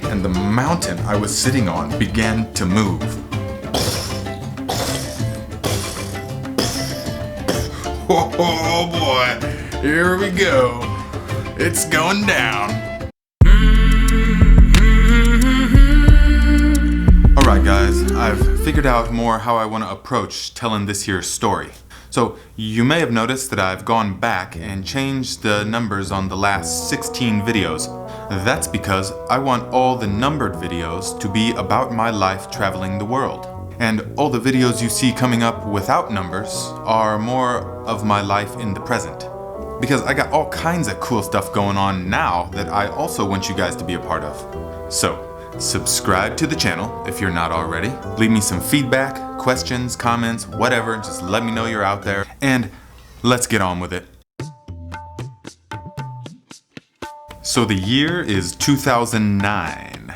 and the mountain I was sitting on began to move. Oh boy, here we go. It's going down. Alright guys, I've figured out more how I want to approach telling this here story. So, you may have noticed that I've gone back and changed the numbers on the last 16 videos. That's because I want all the numbered videos to be about my life traveling the world. And all the videos you see coming up without numbers are more of my life in the present. Because I got all kinds of cool stuff going on now that I also want you guys to be a part of. So, subscribe to the channel if you're not already. Leave me some feedback, questions, comments, whatever. Just let me know you're out there. And let's get on with it. So the year is 2009.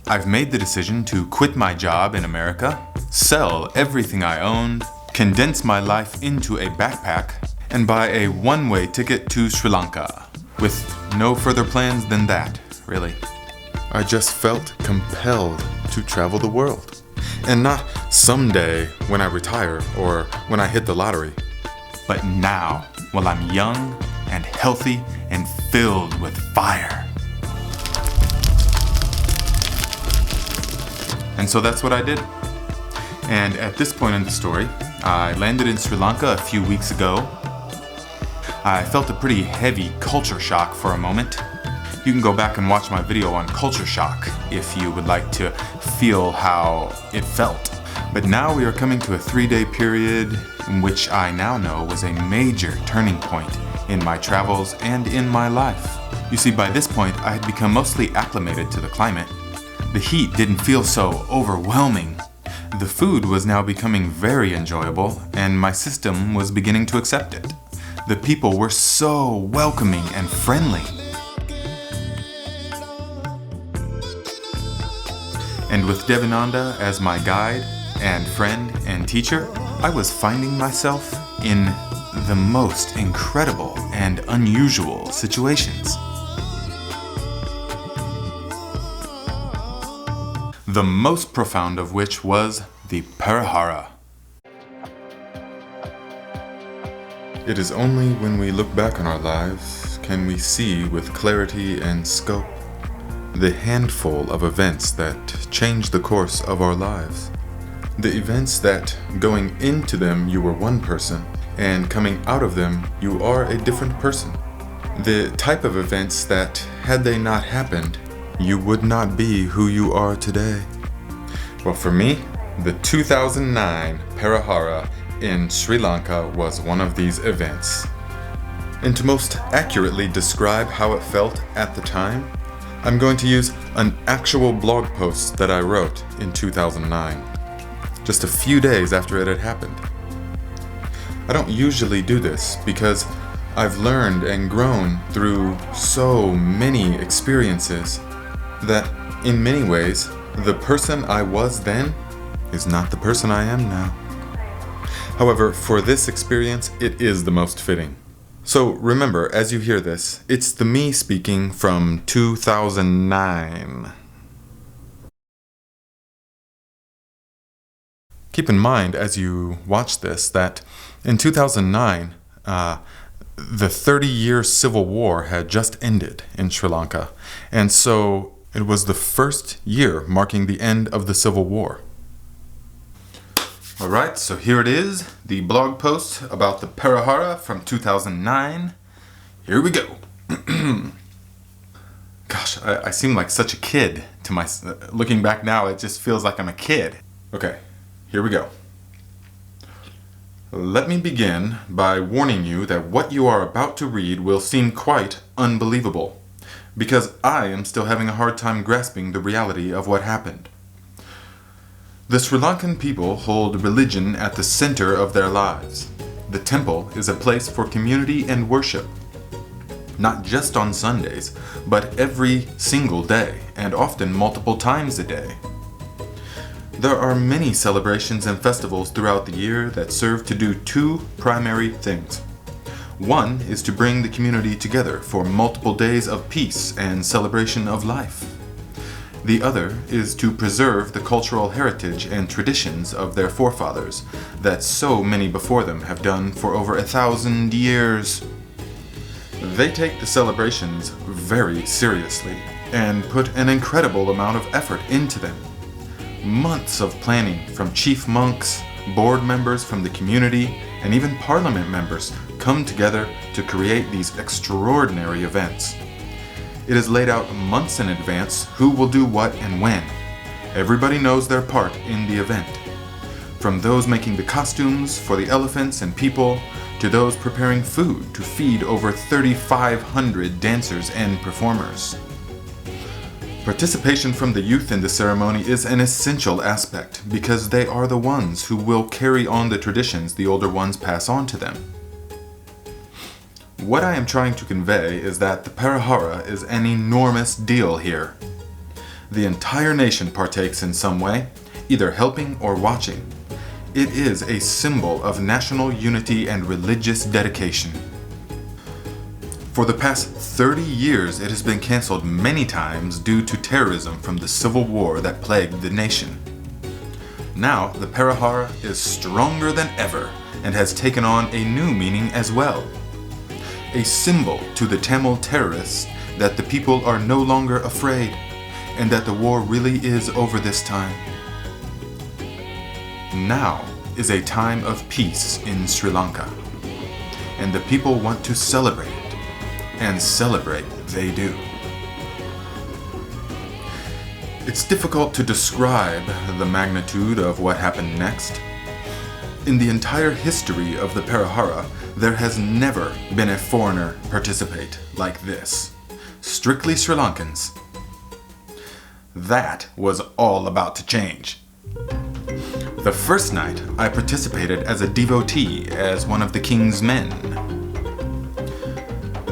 I've made the decision to quit my job in America, sell everything I owned, condense my life into a backpack, and buy a one-way ticket to Sri Lanka, with no further plans than that, really. I just felt compelled to travel the world, and not someday when I retire or when I hit the lottery, but now, while I'm young and healthy and filled with fire. And so that's what I did. And at this point in the story, I landed in Sri Lanka a few weeks ago. I felt a pretty heavy culture shock for a moment. You can go back and watch my video on culture shock if you would like to feel how it felt. But now we are coming to a 3-day period in which I now know was a major turning point in my travels and in my life. You see, by this point, I had become mostly acclimated to the climate. The heat didn't feel so overwhelming. The food was now becoming very enjoyable, and my system was beginning to accept it. The people were so welcoming and friendly. And with Devananda as my guide and friend and teacher, I was finding myself in the most incredible and unusual situations. The most profound of which was the Perahara. It is only when we look back on our lives can we see with clarity and scope the handful of events that change the course of our lives. The events that, going into them, you were one person, and coming out of them, you are a different person. The type of events that, had they not happened, you would not be who you are today. Well, for me, the 2009 Perahara in Sri Lanka was one of these events. And to most accurately describe how it felt at the time, I'm going to use an actual blog post that I wrote in 2009, just a few days after it had happened. I don't usually do this because I've learned and grown through so many experiences that, in many ways, the person I was then is not the person I am now. However, for this experience, it is the most fitting. So remember, as you hear this, it's the me speaking from 2009. Keep in mind as you watch this that in 2009, the 30-year civil war had just ended in Sri Lanka, and so it was the first year marking the end of the civil war. Alright, so here it is, the blog post about the Perahara from 2009. Here we go. Gosh, I seem like such a kid to my... Looking back now, it just feels like I'm a kid. Okay, here we go. Let me begin by warning you that what you are about to read will seem quite unbelievable, because I am still having a hard time grasping the reality of what happened. The Sri Lankan people hold religion at the center of their lives. The temple is a place for community and worship, not just on Sundays, but every single day, and often multiple times a day. There are many celebrations and festivals throughout the year that serve to do two primary things. One is to bring the community together for multiple days of peace and celebration of life. The other is to preserve the cultural heritage and traditions of their forefathers that so many before them have done for over 1,000 years. They take the celebrations very seriously and put an incredible amount of effort into them. Months of planning from chief monks, board members from the community, and even parliament members come together to create these extraordinary events. It is laid out months in advance who will do what and when. Everybody knows their part in the event. From those making the costumes for the elephants and people, to those preparing food to feed over 3,500 dancers and performers. Participation from the youth in the ceremony is an essential aspect because they are the ones who will carry on the traditions the older ones pass on to them. What I am trying to convey is that the Perahara is an enormous deal here. The entire nation partakes in some way, either helping or watching. It is a symbol of national unity and religious dedication. For the past 30 years, it has been canceled many times due to terrorism from the civil war that plagued the nation. Now, the Perahara is stronger than ever and has taken on a new meaning as well. A symbol to the Tamil terrorists that the people are no longer afraid and that the war really is over this time. Now is a time of peace in Sri Lanka, and the people want to celebrate it, and celebrate they do. It's difficult to describe the magnitude of what happened next. In the entire history of the Perahara, there has never been a foreigner participate like this. Strictly Sri Lankans. That was all about to change. The first night, I participated as a devotee, as one of the king's men.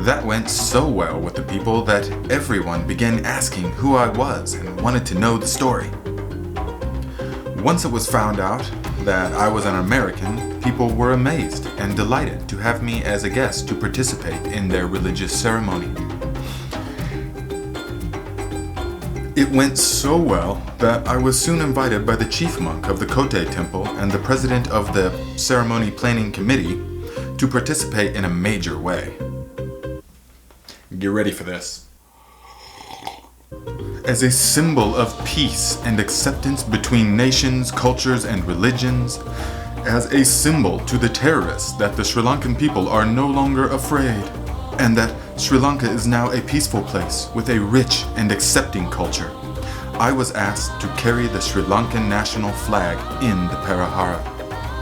That went so well with the people that everyone began asking who I was and wanted to know the story. Once it was found out that I was an American, people were amazed and delighted to have me as a guest to participate in their religious ceremony. It went so well that I was soon invited by the chief monk of the Kotte temple and the president of the ceremony planning committee to participate in a major way. Get ready for this. As a symbol of peace and acceptance between nations, cultures, and religions, as a symbol to the terrorists that the Sri Lankan people are no longer afraid, and that Sri Lanka is now a peaceful place with a rich and accepting culture, I was asked to carry the Sri Lankan National Flag in the Perahara,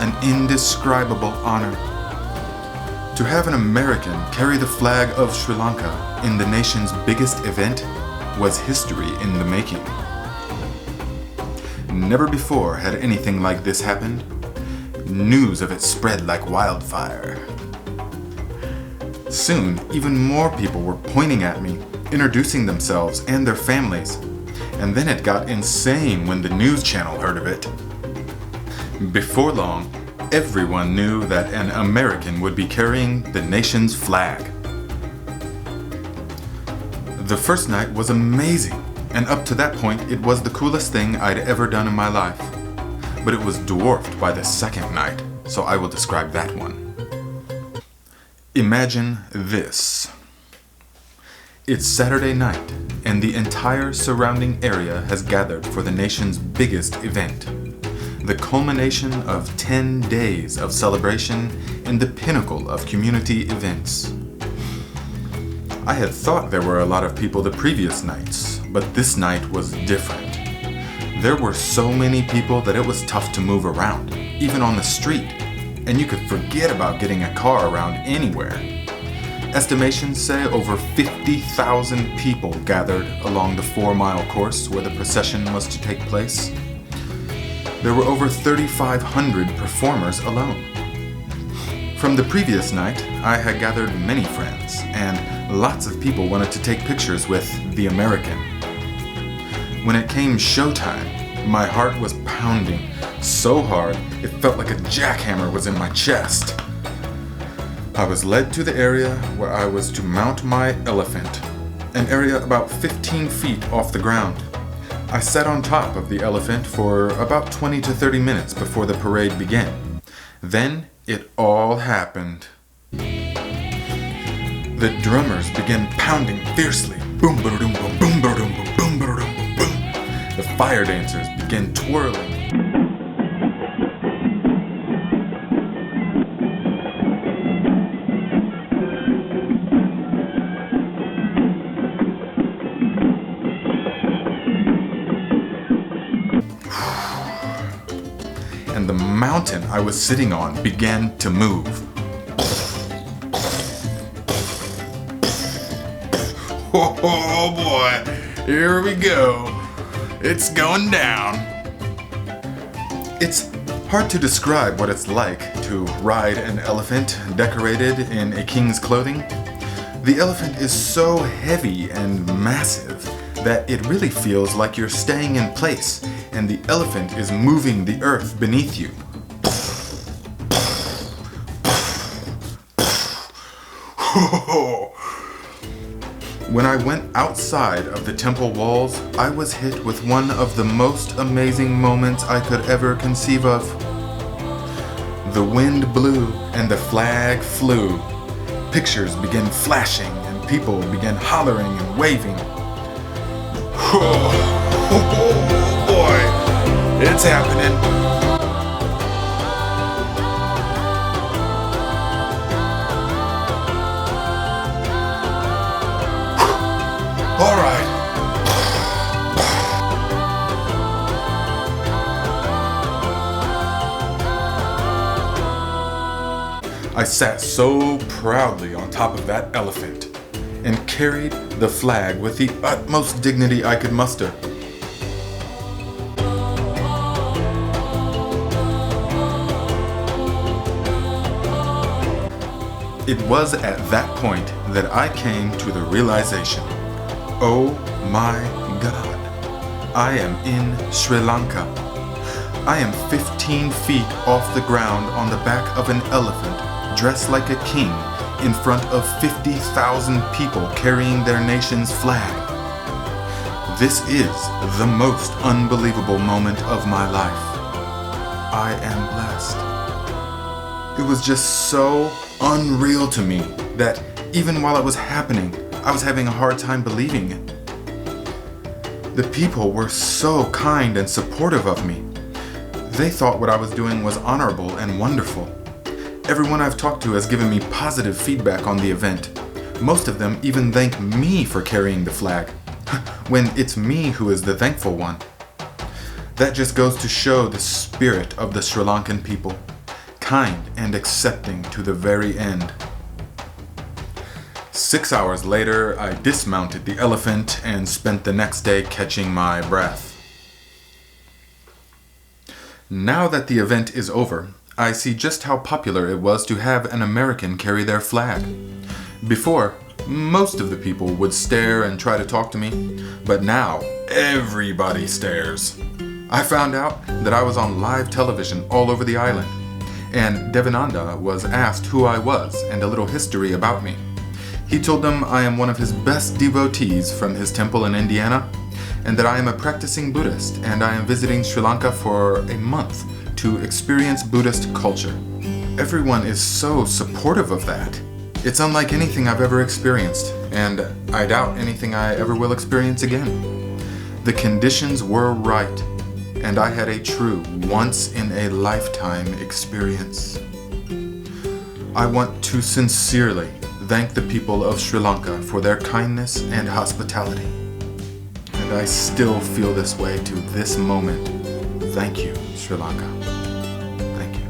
an indescribable honor. To have an American carry the flag of Sri Lanka in the nation's biggest event was history in the making. Never before had anything like this happened. News of it spread like wildfire. Soon, even more people were pointing at me, introducing themselves and their families. And then it got insane when the news channel heard of it. Before long, everyone knew that an American would be carrying the nation's flag. The first night was amazing, and up to that point it was the coolest thing I'd ever done in my life. But it was dwarfed by the second night, so I will describe that one. Imagine this. It's Saturday night, and the entire surrounding area has gathered for the nation's biggest event. The culmination of 10 days of celebration and the pinnacle of community events. I had thought there were a lot of people the previous nights, but this night was different. There were so many people that it was tough to move around, even on the street, and you could forget about getting a car around anywhere. Estimations say over 50,000 people gathered along the 4-mile course where the procession was to take place. There were over 3,500 performers alone. From the previous night, I had gathered many friends, and lots of people wanted to take pictures with the American. When it came showtime, my heart was pounding so hard it felt like a jackhammer was in my chest. I was led to the area where I was to mount my elephant, an area about 15 feet off the ground. I sat on top of the elephant for about 20 to 30 minutes before the parade began. Then it all happened. The drummers began pounding fiercely. Boom, ba-da-doom, boom, boom, ba-da-doom, boom, boom, ba-da-doom, boom, boom. The fire dancers began twirling. And the mountain I was sitting on began to move. Oh boy, here we go. It's going down. It's hard to describe what it's like to ride an elephant decorated in a king's clothing. The elephant is so heavy and massive that it really feels like you're staying in place and the elephant is moving the earth beneath you. When I went outside of the temple walls, I was hit with one of the most amazing moments I could ever conceive of. The wind blew and the flag flew. Pictures began flashing and people began hollering and waving. Oh boy, it's happening. All right. I sat so proudly on top of that elephant and carried the flag with the utmost dignity I could muster. It was at that point that I came to the realization, oh my God, I am in Sri Lanka. I am 15 feet off the ground on the back of an elephant, dressed like a king, in front of 50,000 people carrying their nation's flag. This is the most unbelievable moment of my life. I am blessed. It was just so unreal to me that even while it was happening, I was having a hard time believing it. The people were so kind and supportive of me. They thought what I was doing was honorable and wonderful. Everyone I've talked to has given me positive feedback on the event. Most of them even thank me for carrying the flag, when it's me who is the thankful one. That just goes to show the spirit of the Sri Lankan people, kind and accepting to the very end. 6 hours later, I dismounted the elephant and spent the next day catching my breath. Now that the event is over, I see just how popular it was to have an American carry their flag. Before, most of the people would stare and try to talk to me, but now everybody stares. I found out that I was on live television all over the island, and Devananda was asked who I was and a little history about me. He told them I am one of his best devotees from his temple in Indiana, and that I am a practicing Buddhist and I am visiting Sri Lanka for a month to experience Buddhist culture. Everyone is so supportive of that. It's unlike anything I've ever experienced, and I doubt anything I ever will experience again. The conditions were right, and I had a true once-in-a-lifetime experience. I want to sincerely thank the people of Sri Lanka for their kindness and hospitality. And I still feel this way to this moment. Thank you, Sri Lanka. Thank you.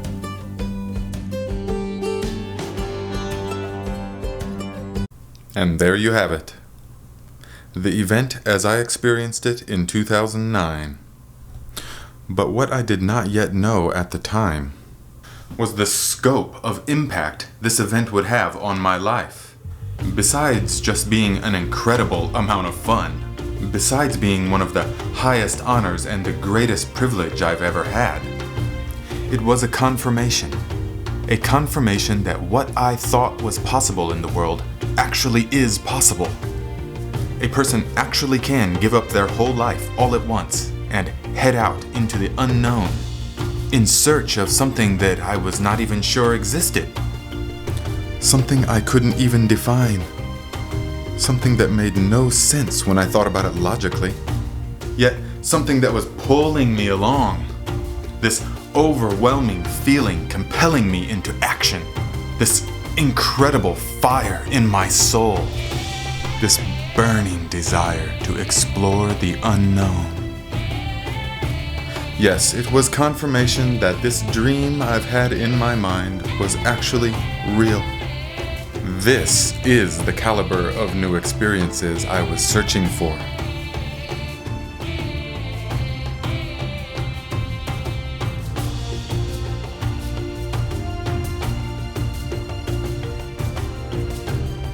And there you have it. The event as I experienced it in 2009. But what I did not yet know at the time was the scope of impact this event would have on my life. Besides just being an incredible amount of fun, besides being one of the highest honors and the greatest privilege I've ever had, it was a confirmation that what I thought was possible in the world actually is possible. a person actually can give up their whole life all at once and head out into the unknown in search of something that I was not even sure existed. Something I couldn't even define. Something that made no sense when I thought about it logically. Yet something that was pulling me along. This overwhelming feeling compelling me into action. This incredible fire in my soul. This burning desire to explore the unknown. Yes, it was confirmation that this dream I've had in my mind was actually real. This is the caliber of new experiences I was searching for.